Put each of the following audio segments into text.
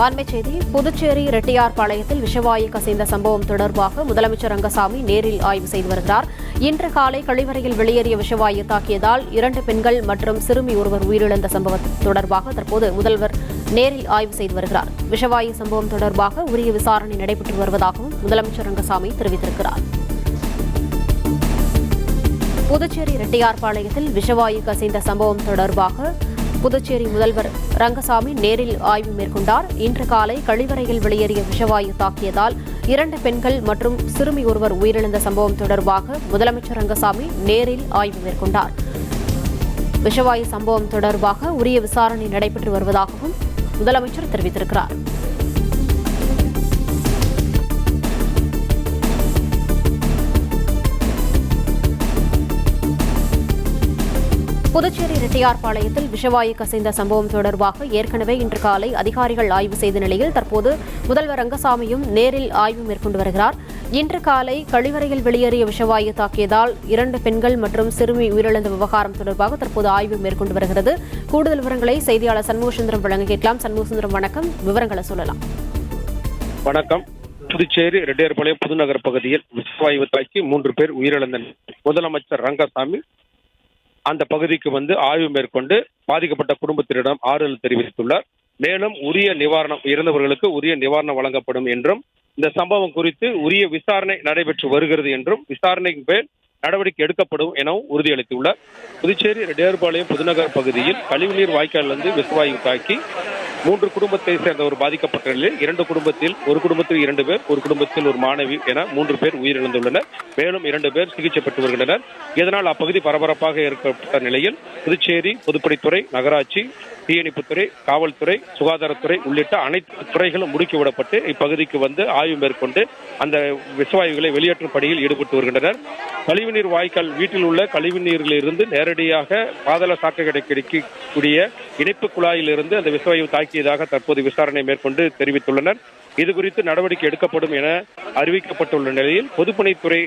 அண்மைச் செய்தி. புதுச்சேரி ரெட்டியார்பாளையத்தில் விஷவாயு கசிந்த சம்பவம் தொடர்பாக முதலமைச்சர் ரங்கசாமி நேரில் ஆய்வு செய்து வருகிறார். இன்று காலை கழிவறையில் வெளியேறிய விஷவாயு தாக்கியதால் 2 பெண்கள் மற்றும் சிறுமி ஒருவர் உயிரிழந்த சம்பவம் தொடர்பாக தற்போது முதல்வர் நேரில் ஆய்வு செய்து வருகிறார். விஷவாயு சம்பவம் தொடர்பாக உரிய விசாரணை நடைபெற்று வருவதாகவும் முதலமைச்சர் ரங்கசாமி தெரிவித்திருக்கிறார். புதுச்சேரி ரெட்டியார்பாளையத்தில் விஷவாயு கசிந்த சம்பவம் தொடர்பாக புதுச்சேரி முதல்வர் ரங்கசாமி நேரில் ஆய்வு மேற்கொண்டார். இன்று காலை கழிவறையில் வெளியேறிய விஷவாயு தாக்கியதால் 2 பெண்கள் மற்றும் சிறுமி ஒருவர் உயிரிழந்த சம்பவம் தொடர்பாக முதலமைச்சர் ரங்கசாமி நேரில் ஆய்வு மேற்கொண்டார். விஷவாயு சம்பவம் தொடர்பாக உரிய விசாரணை நடைபெற்று வருவதாகவும் முதலமைச்சர் தெரிவித்திருக்கிறார். புதுச்சேரி ரெட்டியார்பாளையத்தில் விஷவாயு கசிந்த சம்பவம் தொடர்பாக ஏற்கனவே இன்று காலை அதிகாரிகள் ஆய்வு செய்த நிலையில் தற்போது முதல்வர் ரங்கசாமியும் நேரில் ஆய்வு மேற்கொண்டு வருகிறார். இன்று காலை கழிவறையில் வெளியேறிய விஷவாயு தாக்கியதால் 2 பெண்கள் மற்றும் சிறுமி உயிரிழந்த விவகாரம் தொடர்பாக தற்போது ஆய்வு மேற்கொண்டு வருகிறது. கூடுதல் விவரங்களை செய்தியாளர் சண்முகசுந்தரம் வழங்க கேட்கலாம். சண்முகசுந்தரம், வணக்கம். விவரங்களை சொல்லலாம். வணக்கம். புதுச்சேரி ரெட்டியார்பாளையம் புதுநகர் பகுதியில் விஷவாயு தாக்கி 3 பேர் உயிரிழந்தனர். முதலமைச்சர் ரங்கசாமி அந்த பகுதிக்கு வந்து ஆய்வு மேற்கொண்டு பாதிக்கப்பட்ட குடும்பத்தினரிடம் ஆறுதல் தெரிவித்துள்ளார். மேலும் உரிய நிவாரணம், இறந்தவர்களுக்கு உரிய நிவாரணம் வழங்கப்படும் என்றும், இந்த சம்பவம் குறித்து உரிய விசாரணை நடைபெற்று வருகிறது என்றும், விசாரணைக்கு பேர் நடவடிக்கை எடுக்கப்படும் எனவும் உறுதியளித்துள்ளார். புதுச்சேரி ரெட்டியார்பாளையம் புதுநகர் பகுதியில் கழிவுநீர் வாய்க்காலிலிருந்து விஷவாயு தாக்கி 3 குடும்பத்தை சேர்ந்தவர் பாதிக்கப்பட்ட நிலையில் 2 குடும்பத்தில், ஒரு குடும்பத்தில் 2 பேர், ஒரு குடும்பத்தில் ஒரு மாணவி என 3 பேர் உயிரிழந்துள்ளனர். மேலும் 2 பேர் சிகிச்சை பெற்று வருகின்றனர். இதனால் அப்பகுதி பரபரப்பாக ஏற்பட்ட நிலையில் புதுச்சேரி பொதுப்பணித்துறை, நகராட்சி, தீயணைப்புத்துறை, காவல்துறை, சுகாதாரத்துறை உள்ளிட்ட அனைத்து துறைகளும் முடுக்கிவிடப்பட்டு இப்பகுதிக்கு வந்து ஆய்வு மேற்கொண்டு அந்த விஷவாயுகளை வெளியேற்றும் பணியில் ஈடுபட்டு வருகின்றனர். கழிவுநீர் வாய்க்கால் வீட்டில் உள்ள கழிவுநீரிலிருந்து நேரடியாக பாதாள சாக்கடை கிடைக்கக்கூடிய இணைப்பு குழாயிலிருந்து அந்த விஷவாயு தாக்கியதாக தற்போது விசாரணை மேற்கொண்டு தெரிவித்துள்ளனர். இதுகுறித்து நடவடிக்கை எடுக்கப்படும் என அறிவிக்கப்பட்டுள்ள நிலையில் பொதுப்பணித்துறை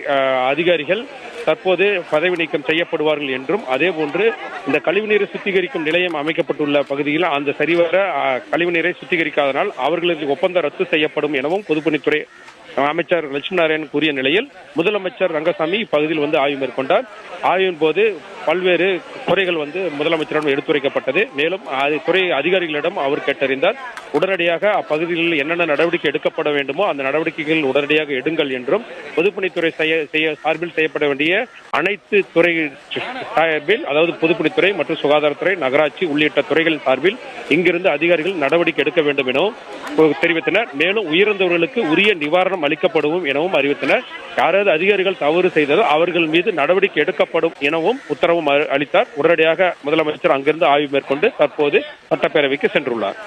அதிகாரிகள் தற்போது பதவி நீக்கம் செய்யப்படுவார்கள் என்றும், அதேபோன்று இந்த கழிவுநீரை சுத்திகரிக்கும் நிலையம் அமைக்கப்பட்டுள்ள பகுதியில் அந்த சரிவர கழிவுநீரை சுத்திகரிக்காதனால் அவர்களுக்கு ஒப்பந்தம் ரத்து செய்யப்படும் எனவும் பொதுப்பணித்துறை அமைச்சர் லட்சுமி நாராயணன் கூறிய நிலையில் முதலமைச்சர் ரங்கசாமி இப்பகுதியில் வந்து ஆய்வு மேற்கொண்டார். ஆய்வின் போது பல்வேறு குறைகள் வந்து முதலமைச்சரிடம் எடுத்துரைக்கப்பட்டது. மேலும் துறை அதிகாரிகளிடம் அவர் கேட்டறிந்தார். உடனடியாக அப்பகுதியில் என்னென்ன நடவடிக்கை எடுக்கப்பட வேண்டுமோ அந்த நடவடிக்கைகள் உடனடியாக எடுங்கள் என்றும், பொதுப்பணித்துறை சார்பில் செய்யப்பட வேண்டிய அனைத்து துறை சார்பில், அதாவது பொதுப்பணித்துறை மற்றும் சுகாதாரத்துறை, நகராட்சி உள்ளிட்ட துறைகளின் சார்பில் இங்கிருந்து அதிகாரிகள் நடவடிக்கை எடுக்க வேண்டும் எனவும் தெரிவித்தனர். மேலும் உயிரிழந்தவர்களுக்கு உரிய நிவாரணம் அளிக்கப்படும் எனவும் அறிவித்தனர். யாராவது அதிகாரிகள் தவறு செய்ததோ அவர்கள் மீது நடவடிக்கை எடுக்கப்படும் எனவும் உத்தரவும் அளித்தார். உடனடியாக முதலமைச்சர் அங்கிருந்து ஆய்வு மேற்கொண்டு தற்போது சட்டப்பேரவைக்கு சென்றுள்ளார்.